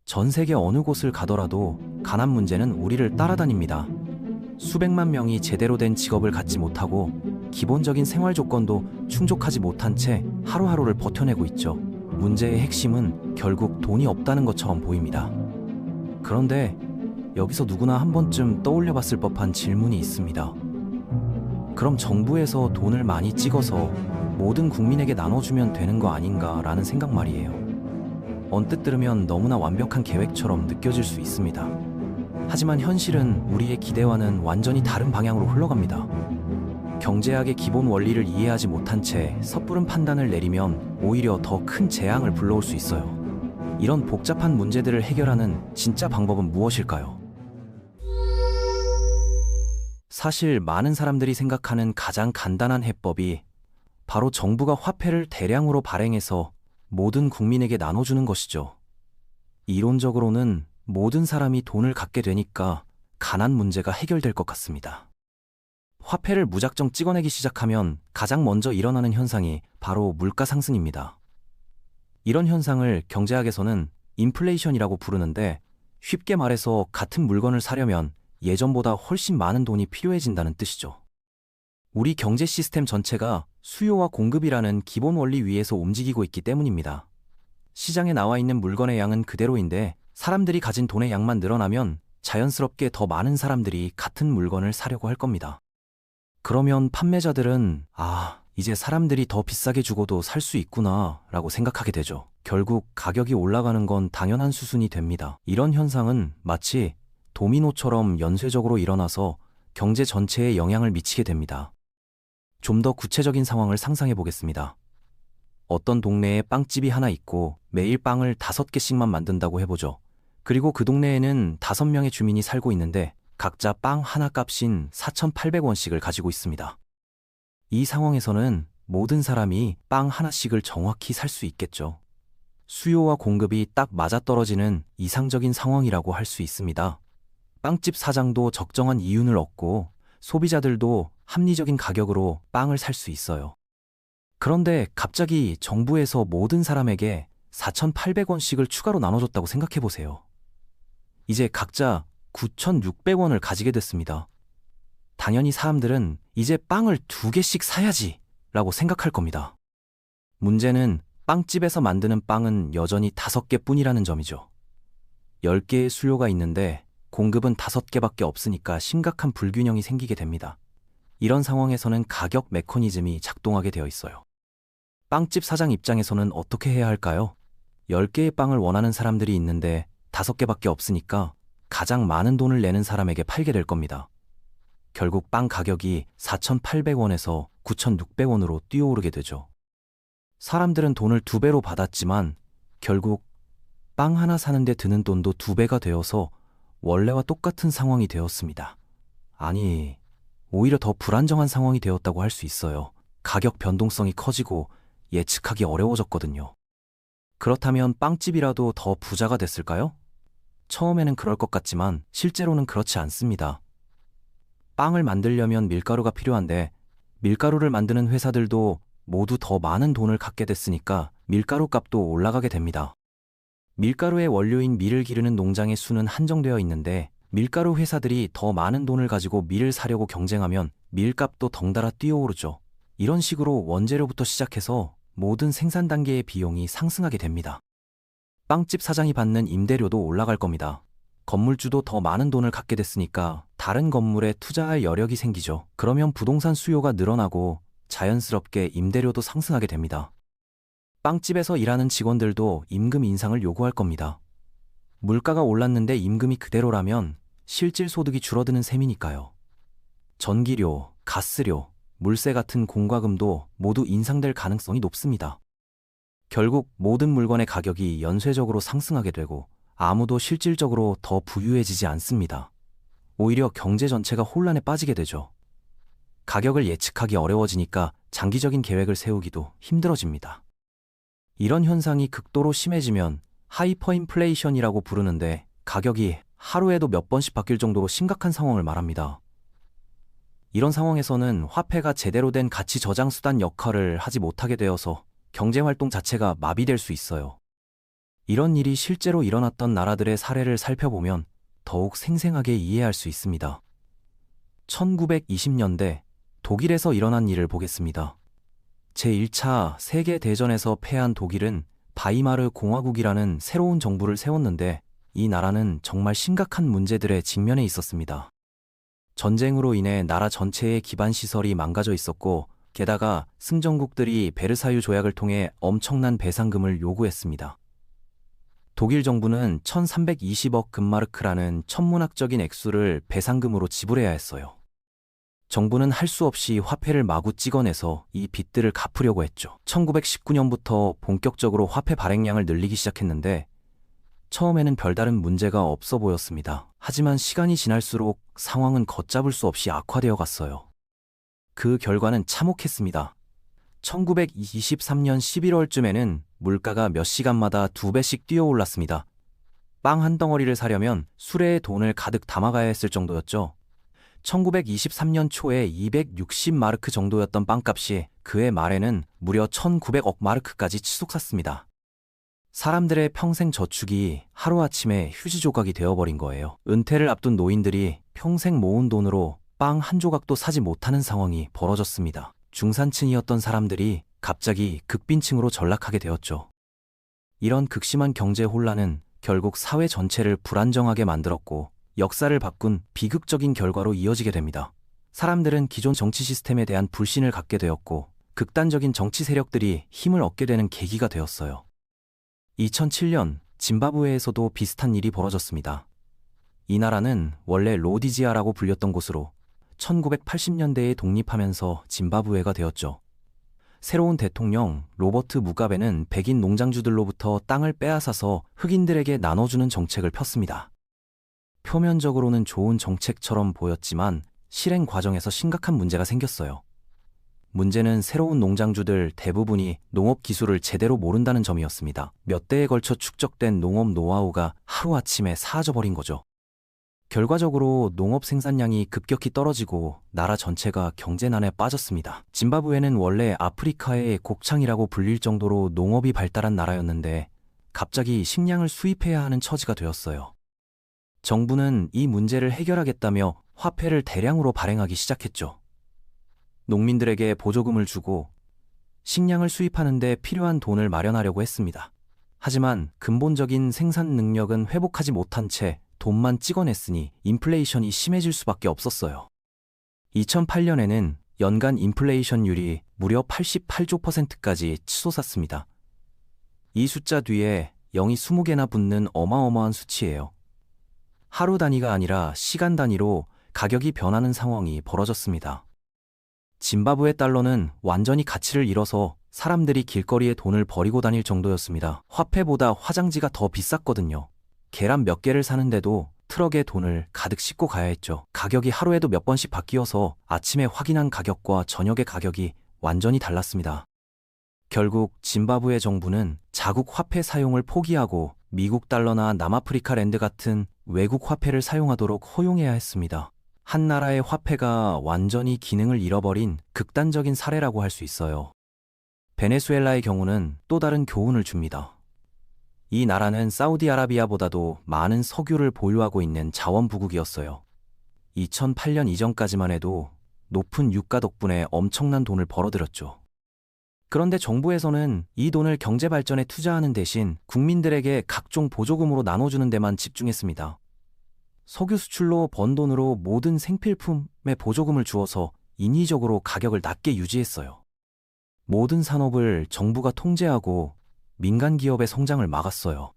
전 세계 어느 곳을 가더라도 가난 문제는 우리를 따라다닙니다. 수백만 명이 제대로 된 직업을 갖지 못하고 기본적인 생활 조건도 충족하지 못한 채 하루하루를 버텨내고 있죠. 문제의 핵심은 결국 돈이 없다는 것처럼 보입니다. 그런데 여기서 누구나 한 번쯤 떠올려 봤을 법한 질문이 있습니다. 그럼 정부에서 돈을 많이 찍어서 모든 국민에게 나눠주면 되는 거 아닌가라는 생각 말이에요. 언뜻 들으면 너무나 완벽한 계획처럼 느껴질 수 있습니다. 하지만 현실은 우리의 기대와는 완전히 다른 방향으로 흘러갑니다. 경제학의 기본 원리를 이해하지 못한 채 섣부른 판단을 내리면 오히려 더 큰 재앙을 불러올 수 있어요. 이런 복잡한 문제들을 해결하는 진짜 방법은 무엇일까요? 사실 많은 사람들이 생각하는 가장 간단한 해법이 바로 정부가 화폐를 대량으로 발행해서 모든 국민에게 나눠주는 것이죠. 이론적으로는 모든 사람이 돈을 갖게 되니까 가난 문제가 해결될 것 같습니다. 화폐를 무작정 찍어내기 시작하면 가장 먼저 일어나는 현상이 바로 물가 상승입니다. 이런 현상을 경제학에서는 인플레이션이라고 부르는데, 쉽게 말해서 같은 물건을 사려면 예전보다 훨씬 많은 돈이 필요해진다는 뜻이죠. 우리 경제 시스템 전체가 수요와 공급이라는 기본 원리 위에서 움직이고 있기 때문입니다. 시장에 나와 있는 물건의 양은 그대로인데 사람들이 가진 돈의 양만 늘어나면 자연스럽게 더 많은 사람들이 같은 물건을 사려고 할 겁니다. 그러면 판매자들은 이제 사람들이 더 비싸게 주고도 살 수 있구나 라고 생각하게 되죠. 결국 가격이 올라가는 건 당연한 수순이 됩니다. 이런 현상은 마치 도미노처럼 연쇄적으로 일어나서 경제 전체에 영향을 미치게 됩니다. 좀 더 구체적인 상황을 상상해 보겠습니다. 어떤 동네에 빵집이 하나 있고 매일 빵을 5개씩만 만든다고 해보죠. 그리고 그 동네에는 5명의 주민이 살고 있는데 각자 빵 하나 값인 4,800원씩을 가지고 있습니다. 이 상황에서는 모든 사람이 빵 하나씩을 정확히 살 수 있겠죠. 수요와 공급이 딱 맞아떨어지는 이상적인 상황이라고 할 수 있습니다. 빵집 사장도 적정한 이윤을 얻고 소비자들도 합리적인 가격으로 빵을 살 수 있어요. 그런데 갑자기 정부에서 모든 사람에게 4,800원씩을 추가로 나눠줬다고 생각해 보세요. 이제 각자 9,600원을 가지게 됐습니다. 당연히 사람들은 이제 빵을 2개씩 사야지 라고 생각할 겁니다. 문제는 빵집에서 만드는 빵은 여전히 5개뿐이라는 점이죠. 10개의 수요가 있는데 공급은 5개밖에 없으니까 심각한 불균형이 생기게 됩니다. 이런 상황에서는 가격 메커니즘이 작동하게 되어 있어요. 빵집 사장 입장에서는 어떻게 해야 할까요? 10개의 빵을 원하는 사람들이 있는데 5개밖에 없으니까 가장 많은 돈을 내는 사람에게 팔게 될 겁니다. 결국 빵 가격이 4,800원에서 9,600원으로 뛰어오르게 되죠. 사람들은 돈을 2배로 받았지만 결국 빵 하나 사는데 드는 돈도 2배가 되어서 원래와 똑같은 상황이 되었습니다. 아니, 오히려 더 불안정한 상황이 되었다고 할 수 있어요. 가격 변동성이 커지고 예측하기 어려워졌거든요. 그렇다면 빵집이라도 더 부자가 됐을까요? 처음에는 그럴 것 같지만 실제로는 그렇지 않습니다. 빵을 만들려면 밀가루가 필요한데 밀가루를 만드는 회사들도 모두 더 많은 돈을 갖게 됐으니까 밀가루 값도 올라가게 됩니다. 밀가루의 원료인 밀을 기르는 농장의 수는 한정되어 있는데 밀가루 회사들이 더 많은 돈을 가지고 밀을 사려고 경쟁하면 밀값도 덩달아 뛰어오르죠. 이런 식으로 원재료부터 시작해서 모든 생산 단계의 비용이 상승하게 됩니다. 빵집 사장이 받는 임대료도 올라갈 겁니다. 건물주도 더 많은 돈을 갖게 됐으니까 다른 건물에 투자할 여력이 생기죠. 그러면 부동산 수요가 늘어나고 자연스럽게 임대료도 상승하게 됩니다. 빵집에서 일하는 직원들도 임금 인상을 요구할 겁니다. 물가가 올랐는데 임금이 그대로라면 실질 소득이 줄어드는 셈이니까요. 전기료, 가스료, 물세 같은 공과금도 모두 인상될 가능성이 높습니다. 결국 모든 물건의 가격이 연쇄적으로 상승하게 되고 아무도 실질적으로 더 부유해지지 않습니다. 오히려 경제 전체가 혼란에 빠지게 되죠. 가격을 예측하기 어려워지니까 장기적인 계획을 세우기도 힘들어집니다. 이런 현상이 극도로 심해지면 하이퍼인플레이션이라고 부르는데 가격이 하루에도 몇 번씩 바뀔 정도로 심각한 상황을 말합니다. 이런 상황에서는 화폐가 제대로 된 가치 저장 수단 역할을 하지 못하게 되어서 경제활동 자체가 마비될 수 있어요. 이런 일이 실제로 일어났던 나라들의 사례를 살펴보면 더욱 생생하게 이해할 수 있습니다. 1920년대 독일에서 일어난 일을 보겠습니다. 제1차 세계대전에서 패한 독일은 바이마르 공화국이라는 새로운 정부를 세웠는데 이 나라는 정말 심각한 문제들에 직면해 있었습니다. 전쟁으로 인해 나라 전체의 기반 시설이 망가져 있었고 게다가 승전국들이 베르사유 조약을 통해 엄청난 배상금을 요구했습니다. 독일 정부는 1320억 금마르크라는 천문학적인 액수를 배상금으로 지불해야 했어요. 정부는 할 수 없이 화폐를 마구 찍어내서 이 빚들을 갚으려고 했죠. 1919년부터 본격적으로 화폐 발행량을 늘리기 시작했는데 처음에는 별다른 문제가 없어 보였습니다. 하지만 시간이 지날수록 상황은 걷잡을 수 없이 악화되어 갔어요. 그 결과는 참혹했습니다. 1923년 11월쯤에는 물가가 몇 시간마다 2배씩 뛰어올랐습니다. 빵 한 덩어리를 사려면 수레에 돈을 가득 담아가야 했을 정도였죠. 1923년 초에 260마르크 정도였던 빵값이 그해 말에는 무려 1900억 마르크까지 치솟았습니다. 사람들의 평생 저축이 하루아침에 휴지 조각이 되어버린 거예요. 은퇴를 앞둔 노인들이 평생 모은 돈으로 빵 한 조각도 사지 못하는 상황이 벌어졌습니다. 중산층이었던 사람들이 갑자기 극빈층으로 전락하게 되었죠. 이런 극심한 경제 혼란은 결국 사회 전체를 불안정하게 만들었고 역사를 바꾼 비극적인 결과로 이어지게 됩니다. 사람들은 기존 정치 시스템에 대한 불신을 갖게 되었고 극단적인 정치 세력들이 힘을 얻게 되는 계기가 되었어요. 2007년 짐바브웨에서도 비슷한 일이 벌어졌습니다. 이 나라는 원래 로디지아라고 불렸던 곳으로 1980년대에 독립하면서 짐바브웨가 되었죠. 새로운 대통령 로버트 무가베는 백인 농장주들로부터 땅을 빼앗아서 흑인들에게 나눠주는 정책을 폈습니다. 표면적으로는 좋은 정책처럼 보였지만 실행 과정에서 심각한 문제가 생겼어요. 문제는 새로운 농장주들 대부분이 농업 기술을 제대로 모른다는 점이었습니다. 몇 대에 걸쳐 축적된 농업 노하우가 하루아침에 사라져버린 거죠. 결과적으로 농업 생산량이 급격히 떨어지고 나라 전체가 경제난에 빠졌습니다. 짐바브웨는 원래 아프리카의 곡창이라고 불릴 정도로 농업이 발달한 나라였는데 갑자기 식량을 수입해야 하는 처지가 되었어요. 정부는 이 문제를 해결하겠다며 화폐를 대량으로 발행하기 시작했죠. 농민들에게 보조금을 주고 식량을 수입하는 데 필요한 돈을 마련하려고 했습니다. 하지만 근본적인 생산 능력은 회복하지 못한 채 돈만 찍어냈으니 인플레이션이 심해질 수밖에 없었어요. 2008년에는 연간 인플레이션율이 무려 88조까지 치솟았습니다. 이 숫자 뒤에 0이 20개나 붙는 어마어마한 수치예요. 하루 단위가 아니라 시간 단위로 가격이 변하는 상황이 벌어졌습니다. 짐바브웨 달러는 완전히 가치를 잃어서 사람들이 길거리에 돈을 버리고 다닐 정도였습니다. 화폐보다 화장지가 더 비쌌거든요. 계란 몇 개를 사는데도 트럭에 돈을 가득 싣고 가야 했죠. 가격이 하루에도 몇 번씩 바뀌어서 아침에 확인한 가격과 저녁의 가격이 완전히 달랐습니다. 결국 짐바브웨 정부는 자국 화폐 사용을 포기하고 미국 달러나 남아프리카 랜드 같은 외국 화폐를 사용하도록 허용해야 했습니다. 한 나라의 화폐가 완전히 기능을 잃어버린 극단적인 사례라고 할 수 있어요. 베네수엘라의 경우는 또 다른 교훈을 줍니다. 이 나라는 사우디아라비아보다도 많은 석유를 보유하고 있는 자원부국이었어요. 2008년 이전까지만 해도 높은 유가 덕분에 엄청난 돈을 벌어들였죠. 그런데 정부에서는 이 돈을 경제발전에 투자하는 대신 국민들에게 각종 보조금으로 나눠주는 데만 집중했습니다. 석유 수출로 번 돈으로 모든 생필품에 보조금을 주어서 인위적으로 가격을 낮게 유지했어요. 모든 산업을 정부가 통제하고 민간 기업의 성장을 막았어요.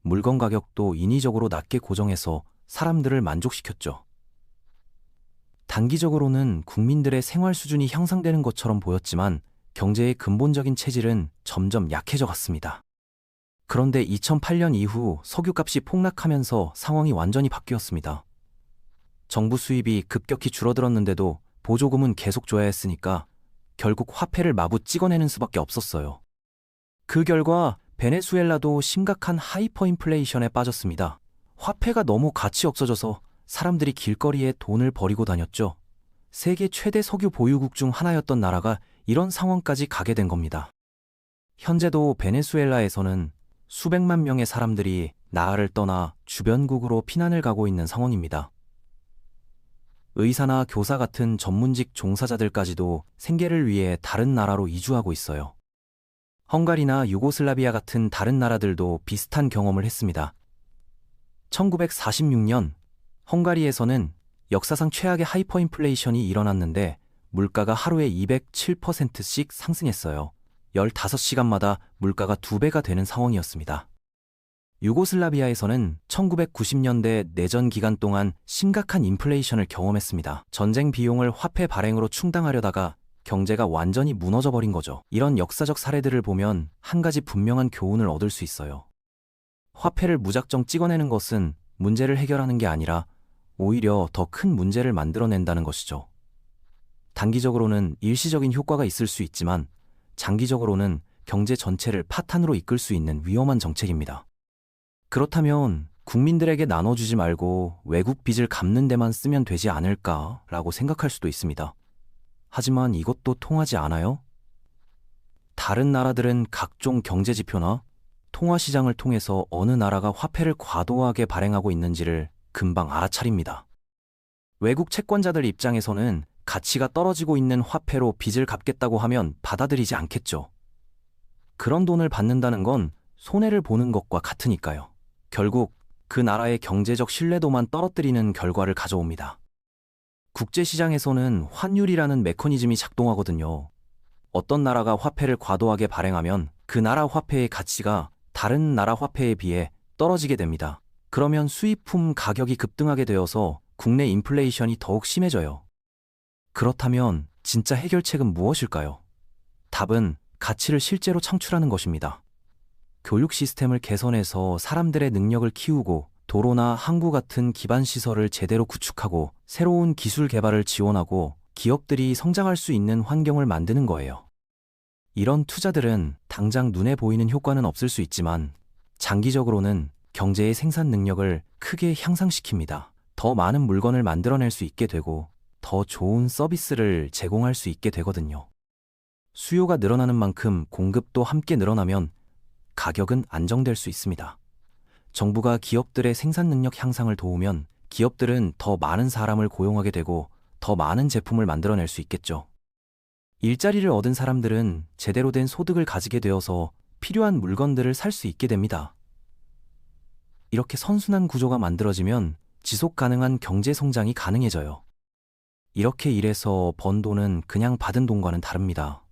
물건 가격도 인위적으로 낮게 고정해서 사람들을 만족시켰죠. 단기적으로는 국민들의 생활 수준이 향상되는 것처럼 보였지만 경제의 근본적인 체질은 점점 약해져 갔습니다. 그런데 2008년 이후 석유값이 폭락하면서 상황이 완전히 바뀌었습니다. 정부 수입이 급격히 줄어들었는데도 보조금은 계속 줘야 했으니까 결국 화폐를 마구 찍어내는 수밖에 없었어요. 그 결과 베네수엘라도 심각한 하이퍼인플레이션에 빠졌습니다. 화폐가 너무 가치 없어져서 사람들이 길거리에 돈을 버리고 다녔죠. 세계 최대 석유 보유국 중 하나였던 나라가 이런 상황까지 가게 된 겁니다. 현재도 베네수엘라에서는 수백만 명의 사람들이 나라를 떠나 주변국으로 피난을 가고 있는 상황입니다. 의사나 교사 같은 전문직 종사자들까지도 생계를 위해 다른 나라로 이주하고 있어요. 헝가리나 유고슬라비아 같은 다른 나라들도 비슷한 경험을 했습니다. 1946년 헝가리에서는 역사상 최악의 하이퍼인플레이션이 일어났는데 물가가 하루에 207%씩 상승했어요. 15시간마다 물가가 2배가 되는 상황이었습니다. 유고슬라비아에서는 1990년대 내전 기간 동안 심각한 인플레이션을 경험했습니다. 전쟁 비용을 화폐 발행으로 충당하려다가 경제가 완전히 무너져 버린 거죠. 이런 역사적 사례들을 보면 한 가지 분명한 교훈을 얻을 수 있어요. 화폐를 무작정 찍어내는 것은 문제를 해결하는 게 아니라 오히려 더 큰 문제를 만들어낸다는 것이죠. 단기적으로는 일시적인 효과가 있을 수 있지만 장기적으로는 경제 전체를 파탄으로 이끌 수 있는 위험한 정책입니다. 그렇다면 국민들에게 나눠주지 말고 외국 빚을 갚는 데만 쓰면 되지 않을까라고 생각할 수도 있습니다. 하지만 이것도 통하지 않아요? 다른 나라들은 각종 경제 지표나 통화 시장을 통해서 어느 나라가 화폐를 과도하게 발행하고 있는지를 금방 알아차립니다. 외국 채권자들 입장에서는 가치가 떨어지고 있는 화폐로 빚을 갚겠다고 하면 받아들이지 않겠죠. 그런 돈을 받는다는 건 손해를 보는 것과 같으니까요. 결국 그 나라의 경제적 신뢰도만 떨어뜨리는 결과를 가져옵니다. 국제시장에서는 환율이라는 메커니즘이 작동하거든요. 어떤 나라가 화폐를 과도하게 발행하면 그 나라 화폐의 가치가 다른 나라 화폐에 비해 떨어지게 됩니다. 그러면 수입품 가격이 급등하게 되어서 국내 인플레이션이 더욱 심해져요. 그렇다면 진짜 해결책은 무엇일까요? 답은 가치를 실제로 창출하는 것입니다. 교육 시스템을 개선해서 사람들의 능력을 키우고 도로나 항구 같은 기반 시설을 제대로 구축하고 새로운 기술 개발을 지원하고 기업들이 성장할 수 있는 환경을 만드는 거예요. 이런 투자들은 당장 눈에 보이는 효과는 없을 수 있지만 장기적으로는 경제의 생산 능력을 크게 향상시킵니다. 더 많은 물건을 만들어낼 수 있게 되고 더 좋은 서비스를 제공할 수 있게 되거든요. 수요가 늘어나는 만큼 공급도 함께 늘어나면 가격은 안정될 수 있습니다. 정부가 기업들의 생산 능력 향상을 도우면 기업들은 더 많은 사람을 고용하게 되고 더 많은 제품을 만들어낼 수 있겠죠. 일자리를 얻은 사람들은 제대로 된 소득을 가지게 되어서 필요한 물건들을 살 수 있게 됩니다. 이렇게 선순환 구조가 만들어지면 지속 가능한 경제 성장이 가능해져요. 이렇게 일해서 번 돈은 그냥 받은 돈과는 다릅니다.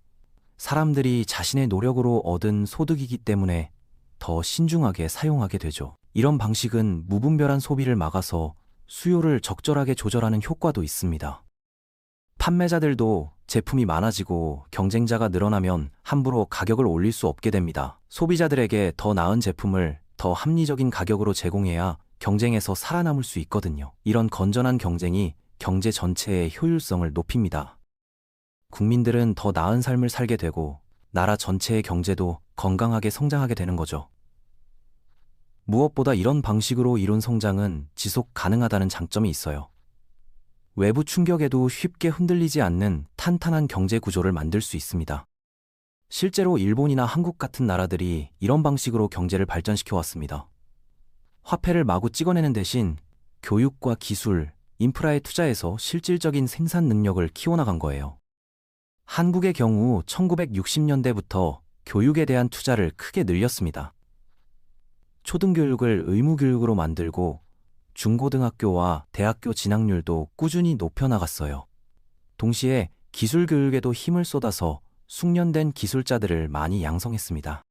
사람들이 자신의 노력으로 얻은 소득이기 때문에 더 신중하게 사용하게 되죠. 이런 방식은 무분별한 소비를 막아서 수요를 적절하게 조절하는 효과도 있습니다. 판매자들도 제품이 많아지고 경쟁자가 늘어나면 함부로 가격을 올릴 수 없게 됩니다. 소비자들에게 더 나은 제품을 더 합리적인 가격으로 제공해야 경쟁에서 살아남을 수 있거든요. 이런 건전한 경쟁이 경제 전체의 효율성을 높입니다. 국민들은 더 나은 삶을 살게 되고 나라 전체의 경제도 건강하게 성장하게 되는 거죠. 무엇보다 이런 방식으로 이룬 성장은 지속 가능하다는 장점이 있어요. 외부 충격에도 쉽게 흔들리지 않는 탄탄한 경제 구조를 만들 수 있습니다. 실제로 일본이나 한국 같은 나라들이 이런 방식으로 경제를 발전시켜 왔습니다. 화폐를 마구 찍어내는 대신 교육과 기술, 인프라에 투자해서 실질적인 생산 능력을 키워나간 거예요. 한국의 경우 1960년대부터 교육에 대한 투자를 크게 늘렸습니다. 초등교육을 의무교육으로 만들고 중고등학교와 대학교 진학률도 꾸준히 높여나갔어요. 동시에 기술교육에도 힘을 쏟아서 숙련된 기술자들을 많이 양성했습니다.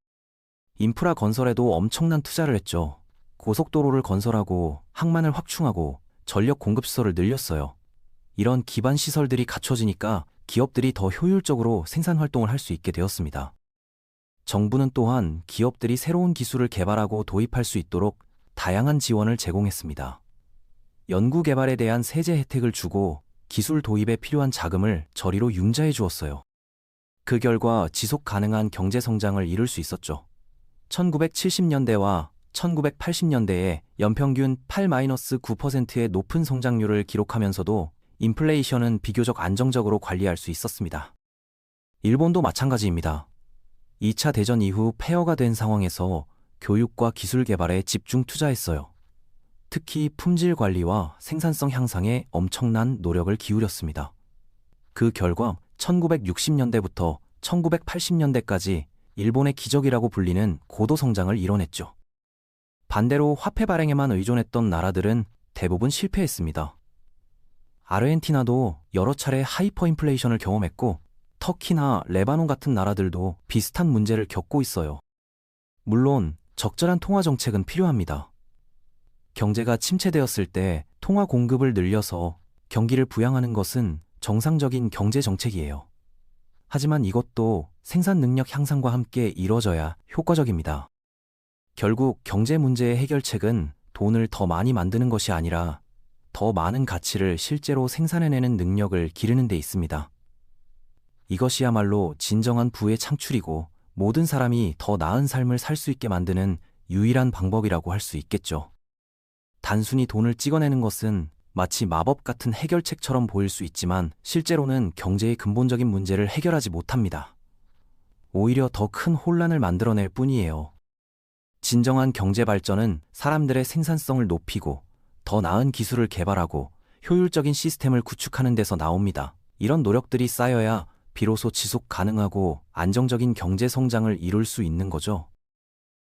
인프라 건설에도 엄청난 투자를 했죠. 고속도로를 건설하고 항만을 확충하고 전력 공급시설을 늘렸어요. 이런 기반 시설들이 갖춰지니까 기업들이 더 효율적으로 생산 활동을 할 수 있게 되었습니다. 정부는 또한 기업들이 새로운 기술을 개발하고 도입할 수 있도록 다양한 지원을 제공했습니다. 연구 개발에 대한 세제 혜택을 주고 기술 도입에 필요한 자금을 저리로 융자해 주었어요. 그 결과 지속 가능한 경제 성장을 이룰 수 있었죠. 1970년대와 1980년대에 연평균 8-9%의 높은 성장률을 기록하면서도 인플레이션은 비교적 안정적으로 관리할 수 있었습니다. 일본도 마찬가지입니다. 2차 대전 이후 폐허가 된 상황에서 교육과 기술 개발에 집중 투자했어요. 특히 품질 관리와 생산성 향상에 엄청난 노력을 기울였습니다. 그 결과 1960년대부터 1980년대까지 일본의 기적이라고 불리는 고도 성장을 이뤄냈죠. 반대로 화폐 발행에만 의존했던 나라들은 대부분 실패했습니다. 아르헨티나도 여러 차례 하이퍼 인플레이션을 경험했고, 터키나 레바논 같은 나라들도 비슷한 문제를 겪고 있어요. 물론 적절한 통화 정책은 필요합니다. 경제가 침체되었을 때 통화 공급을 늘려서 경기를 부양하는 것은 정상적인 경제 정책이에요. 하지만 이것도 생산 능력 향상과 함께 이뤄져야 효과적입니다. 결국 경제 문제의 해결책은 돈을 더 많이 만드는 것이 아니라 더 많은 가치를 실제로 생산해내는 능력을 기르는 데 있습니다. 이것이야말로 진정한 부의 창출이고 모든 사람이 더 나은 삶을 살 수 있게 만드는 유일한 방법이라고 할 수 있겠죠. 단순히 돈을 찍어내는 것은 마치 마법 같은 해결책처럼 보일 수 있지만 실제로는 경제의 근본적인 문제를 해결하지 못합니다. 오히려 더 큰 혼란을 만들어낼 뿐이에요. 진정한 경제 발전은 사람들의 생산성을 높이고 더 나은 기술을 개발하고 효율적인 시스템을 구축하는 데서 나옵니다. 이런 노력들이 쌓여야 비로소 지속 가능하고 안정적인 경제 성장을 이룰 수 있는 거죠.